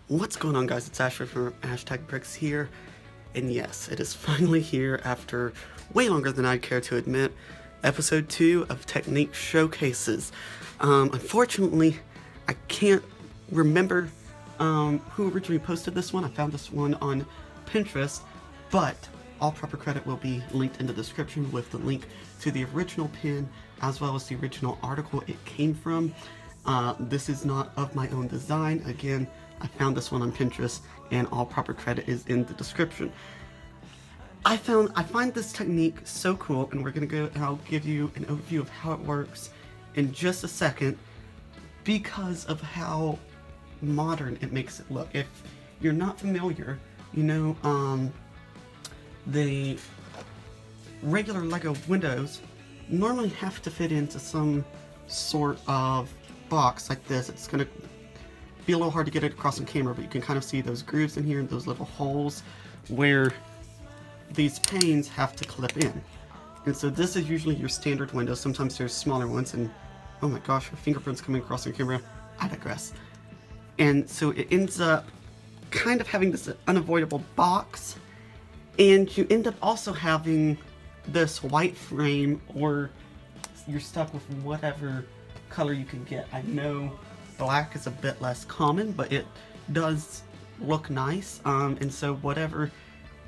What's going on, guys? It's Ashley from ASHTAGbricks here, and yes, it is finally here after way longer than I'd care to admit. Episode 2 of Technique Showcases. Unfortunately, I can't remember who originally posted this one. I found this one on Pinterest, but all proper credit will be linked in the description with the link to the original pin as well as the original article it came from. This is not of my own design. Again, I found this one on Pinterest, and all proper credit is in the description. I find this technique so cool, and I'll give you an overview of how it works in just a second because of how modern it makes it look. If you're not familiar, you know, the regular Lego windows normally have to fit into some sort of box like this. It's gonna be a little hard to get it across on camera, but you can kind of see those grooves in here and those little holes where these panes have to clip in. And so this is usually your standard window. Sometimes there's smaller ones, and oh my gosh, her fingerprints coming across on camera. I digress. And so it ends up kind of having this unavoidable box, and you end up also having this white frame, or you're stuck with whatever color you can get. I know black is a bit less common, but it does look nice, and so whatever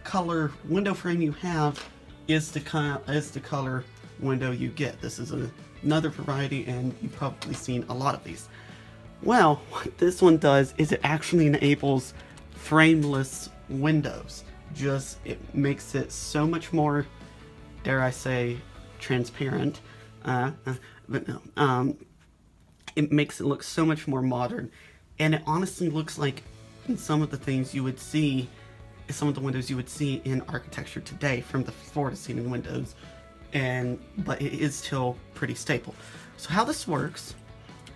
color window frame you have is the color window you get. This is another variety, and you've probably seen a lot of these. Well, what this one does is it actually enables frameless windows. It makes it so much more, dare I say, transparent, but no, it makes it look so much more modern, and it honestly looks like in some of the things you would see, some of the windows you would see in architecture today, from the floor to ceiling windows, but it is still pretty stable. So how this works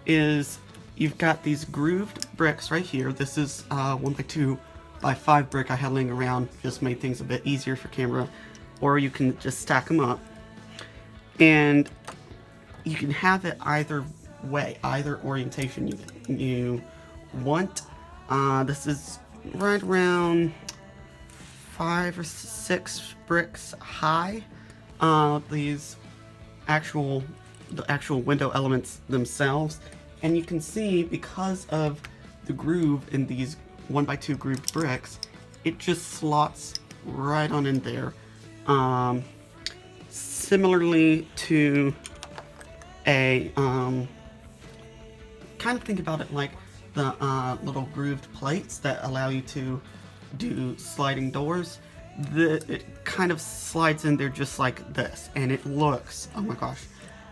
is you've got these grooved bricks right here. This is 1x2x5 brick I had laying around, just made things a bit easier for camera, or you can just stack them up, and you can have it either way, either orientation you want. This is right around 5 or 6 bricks high. The actual window elements themselves, and you can see because of the groove in these 1x2 grooved bricks, it just slots right on in there. Similarly to a kind of think about it like the little grooved plates that allow you to do sliding doors. It kind of slides in there just like this, and it looks, oh my gosh,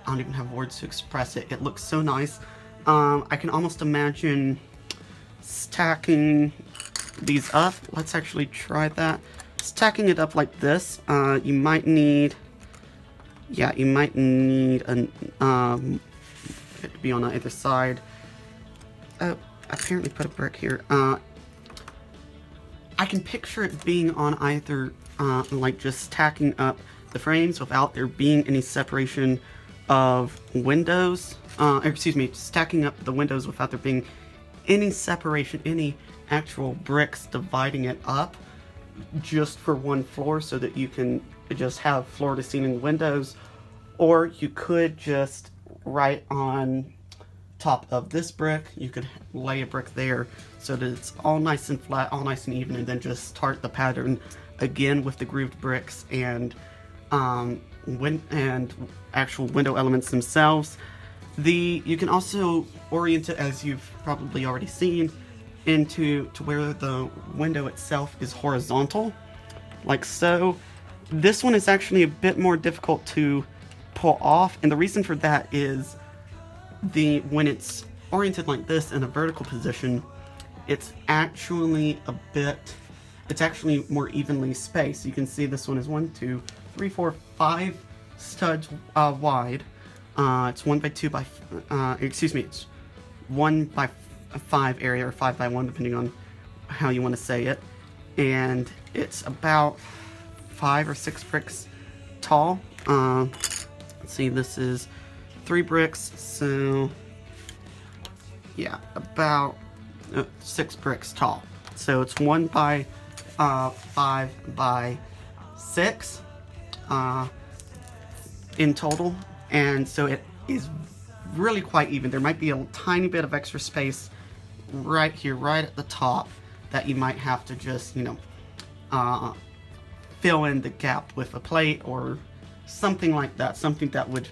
I don't even have words to express it. It looks so nice. I can almost imagine stacking these up. Let's actually try that. Stacking it up like this. You might need an it to be on either side. Oh, I apparently put a brick here. I can picture it being on either, like just stacking up the frames without there being any separation of windows. Stacking up the windows without there being any separation, any actual bricks dividing it up just for one floor, so that you can just have floor to ceiling windows. Or you could just, right on top of this brick, you could lay a brick there so that it's all nice and flat, all nice and even, and then just start the pattern again with the grooved bricks and actual window elements themselves. You can also orient it, as you've probably already seen, to where the window itself is horizontal, like so. This one is actually a bit more difficult to pull off, and the reason for that is when it's oriented like this in a vertical position, it's actually more evenly spaced. You can see this one is 1, 2, 3, 4, 5 studs wide. It's 1x5 area, or 5x1 depending on how you want to say it, and it's about 5 or 6 bricks tall. Let's see, this is 3 bricks, so yeah, about 6 bricks tall. So it's 1 by 5 by 6 in total, and so it is really quite even. There might be a tiny bit of extra space right here, right at the top, that you might have to just, you know, fill in the gap with a plate or something like that, something that would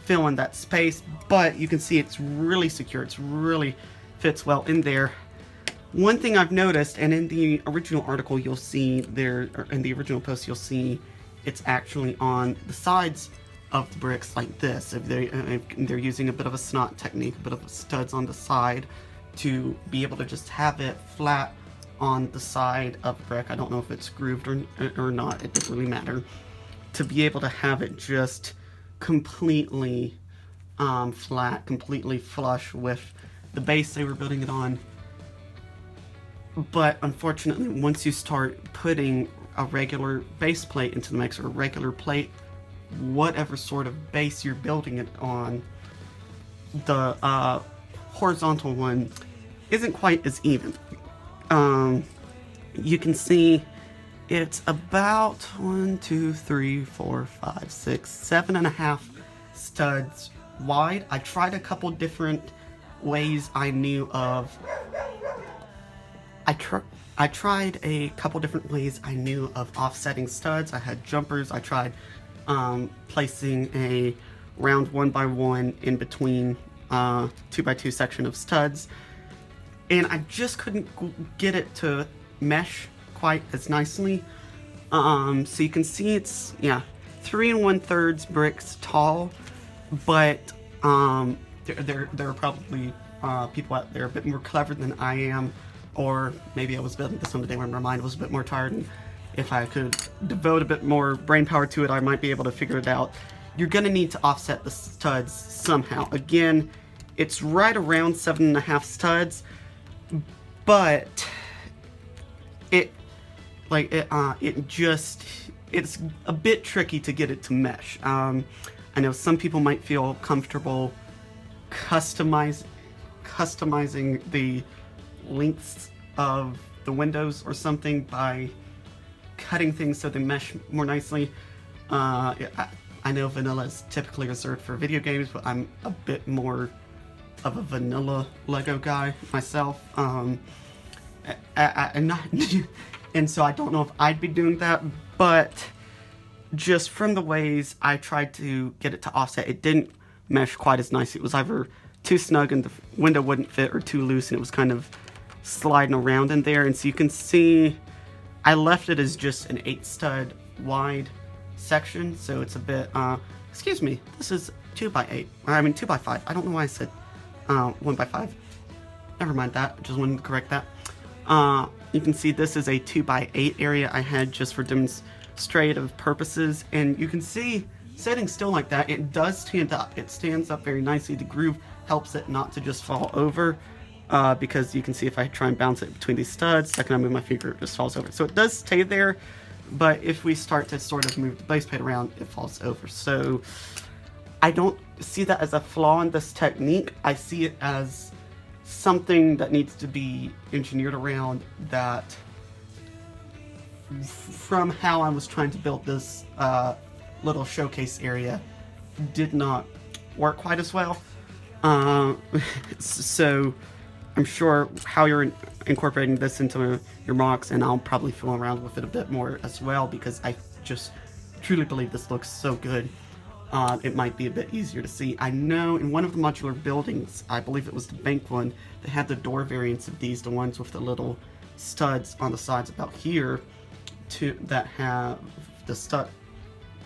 fill in that space. But you can see it's really secure, it's really fits well in there. One thing I've noticed, and in the original article you'll see there, or in the original post you'll see, it's actually on the sides of the bricks like this. If they're using a bit of a snot technique, a bit of studs on the side to be able to just have it flat on the side of the brick. I don't know if it's grooved or not, it doesn't really matter. To be able to have it just completely flat, completely flush with the base they were building it on. But unfortunately, once you start putting a regular base plate into the mix, or a regular plate, whatever sort of base you're building it on, the horizontal one isn't quite as even. You can see it's about 1, 2, 3, 4, 5, 6, 7.5 studs wide. I tried a couple different ways I knew of. I tried a couple different ways I knew of offsetting studs. I had jumpers. I tried placing a round 1x1 in between 2x2 section of studs, and I just couldn't get it to mesh quite as nicely. So you can see it's 3 1/3 bricks tall, but there are probably people out there a bit more clever than I am. Or maybe I was building this on the day when my mind was a bit more tired, and if I could devote a bit more brain power to it, I might be able to figure it out. You're gonna need to offset the studs somehow. Again, it's right around 7.5 studs, but it's a bit tricky to get it to mesh. I know some people might feel comfortable customizing the lengths of the windows or something by cutting things so they mesh more nicely. I know vanilla is typically reserved for video games, but I'm a bit more of a vanilla Lego guy myself. And so I don't know if I'd be doing that, but just from the ways I tried to get it to offset, it didn't mesh quite as nice. It was either too snug and the window wouldn't fit, or too loose and it was kind of sliding around in there. And so you can see I left it as just an 8 stud wide section, so it's a bit excuse me, this is 2x8, I mean 2x5. I don't know why I said 1x5. Never mind that, just wanted to correct that. You can see this is a 2x8 area I had just for demonstrative purposes, and you can see sitting still like that, it does stand up. It stands up very nicely. The groove helps it not to just fall over, because you can see if I try and bounce it between these studs, the second I move my finger, it just falls over. So it does stay there, but if we start to sort of move the base plate around, it falls over. So I don't see that as a flaw in this technique. I see it as something that needs to be engineered around, that from how I was trying to build this little showcase area did not work quite as well. So I'm sure how you're incorporating this into your mocks, and I'll probably fool around with it a bit more as well, because I just truly believe this looks so good. It might be a bit easier to see. I know in one of the modular buildings, I believe it was the bank one, they had the door variants of these, the ones with the little studs on the sides about here, that have the stud.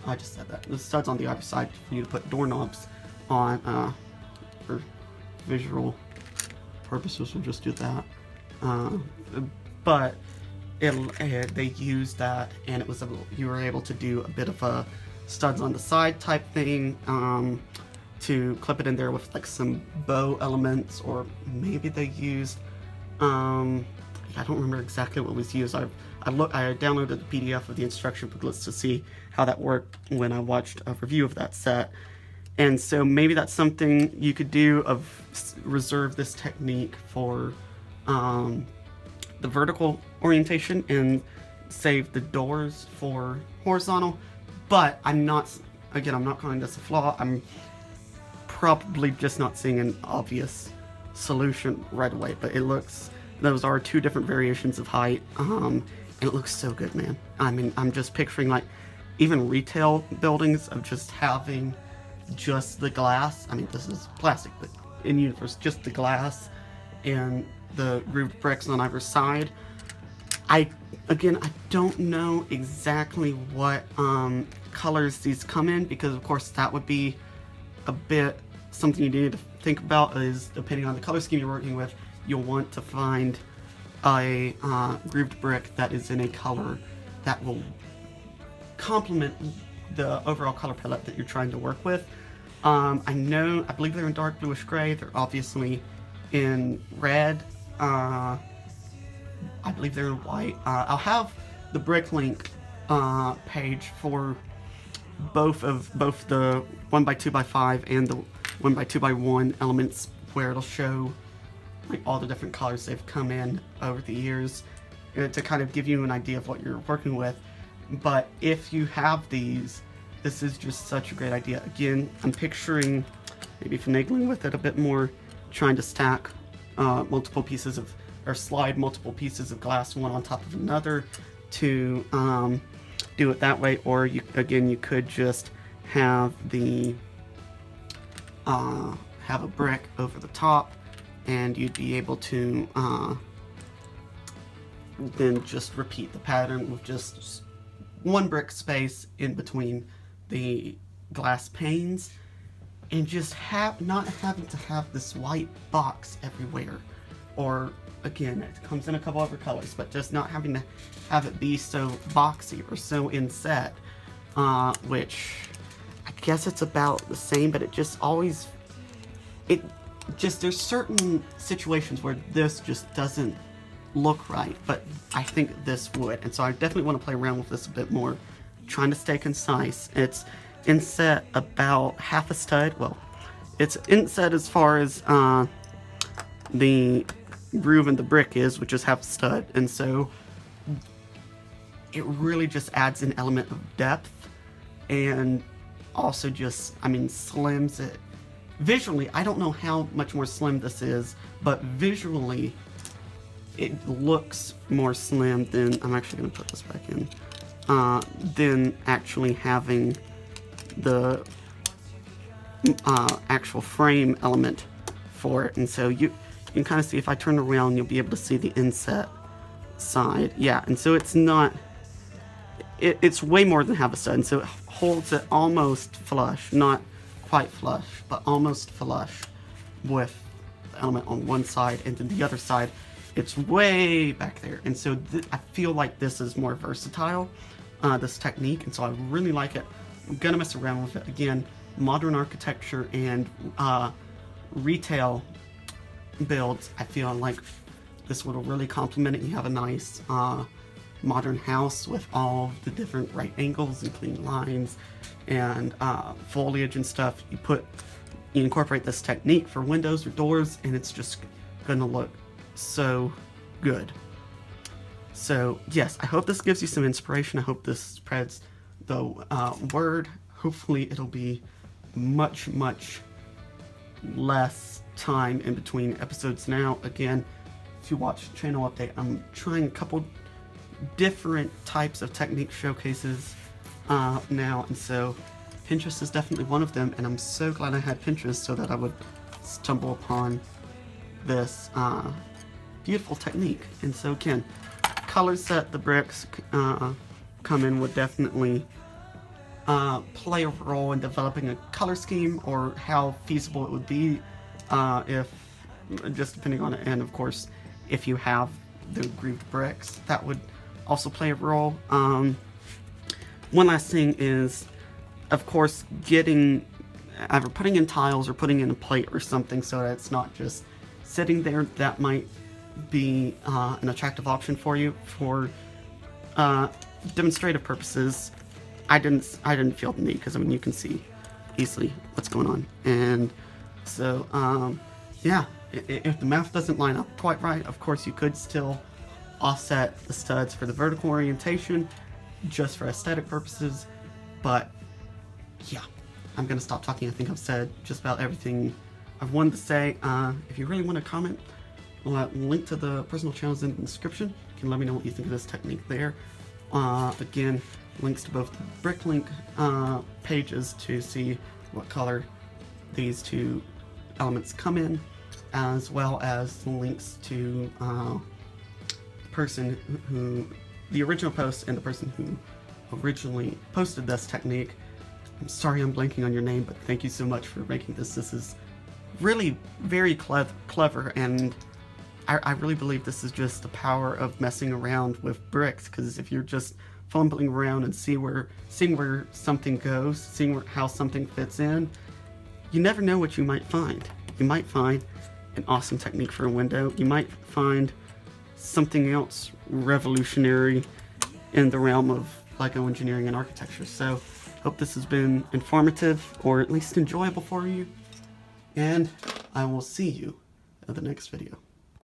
I just said that. The studs on the other side for you to put doorknobs on, for visual purposes. We'll just do that. But they used that, and it was you were able to do a bit of a studs on the side type thing, to clip it in there with like some bow elements, or maybe they used I don't remember exactly what was used. I downloaded the PDF of the instruction booklets to see how that worked when I watched a review of that set. And so maybe that's something you could do, of reserve this technique for the vertical orientation and save the doors for horizontal. But I'm not calling this a flaw. I'm probably just not seeing an obvious solution right away. But those are two different variations of height, and it looks so good, man. I mean, I'm just picturing like even retail buildings of just having just the glass. I mean, this is plastic, but in universe, just the glass and the grooved bricks on either side. I don't know exactly what colors these come in, because of course that would be a bit something you need to think about, is depending on the color scheme you're working with, you'll want to find a grooved brick that is in a color that will complement the overall color palette that you're trying to work with. I believe they're in dark bluish gray. They're obviously in red. I believe they're in white. I'll have the brick link page for both the 1x2x5 and the 1x2x1 elements, where it'll show like all the different colors they've come in over the years, to kind of give you an idea of what you're working with. But if you have these, this is just such a great idea. Again, I'm picturing maybe finagling with it a bit more, trying to stack multiple pieces of, or slide multiple pieces of glass one on top of another to do it that way. Or you could just have the have a brick over the top, and you'd be able to then just repeat the pattern with just one brick space in between the glass panes, and just not having to have this white box everywhere. Or again, it comes in a couple other colors, but just not having to have it be so boxy or so inset, which I guess it's about the same, but there's certain situations where this just doesn't look right, but I think this would, and so I definitely want to play around with this a bit more, trying to stay concise. It's inset about half a stud. Well, it's inset as far as the groove in the brick is, which is half a stud, and so it really just adds an element of depth, and also just, slims it. Visually, I don't know how much more slim this is, but visually it looks more slim than, I'm actually going to put this back in, than actually having the actual frame element for it. And so you can kind of see, if I turn around, you'll be able to see the inset side. Yeah, and so it's not, it's way more than half a stud, and so it holds it almost flush, not quite flush, but almost flush with the element on one side, and then the other side, it's way back there. And so I feel like this is more versatile, this technique, and so I really like it. I'm gonna mess around with it. Again, modern architecture and retail builds, I feel like this would really complement it. You have a nice modern house with all the different right angles and clean lines and foliage and stuff. You incorporate this technique for windows or doors, and it's just gonna look so good. So yes, I hope this gives you some inspiration. I hope this spreads the word. Hopefully it'll be much less time in between episodes now. Again, if you watch channel update, I'm trying a couple different types of technique showcases now, and so Pinterest is definitely one of them, and I'm so glad I had Pinterest so that I would stumble upon this beautiful technique. And so again, color set the bricks come in would definitely play a role in developing a color scheme, or how feasible it would be if, just depending on it, and of course if you have the grooved bricks, that would also play a role. One last thing is, of course, either putting in tiles or putting in a plate or something so that it's not just sitting there. That might be an attractive option for you for demonstrative purposes. I didn't feel the need, because you can see easily what's going on. And so yeah, if the math doesn't line up quite right, of course you could still offset the studs for the vertical orientation just for aesthetic purposes, but yeah, I'm gonna stop talking. I think I've said just about everything I've wanted to say. If you really want to comment, I'll link to the personal channels in the description. You can let me know what you think of this technique there. Again, links to both the BrickLink pages to see what color these two elements come in, as well as links to the person who, the original post and the person who originally posted this technique. I'm sorry I'm blanking on your name, but thank you so much for making this. This is really very clever, and I really believe this is just the power of messing around with bricks, because if you're just fumbling around and seeing where something goes, seeing how something fits in, you never know what you might find. You might find an awesome technique for a window. You might find something else revolutionary in the realm of LEGO engineering and architecture. So, hope this has been informative, or at least enjoyable for you, and I will see you in the next video.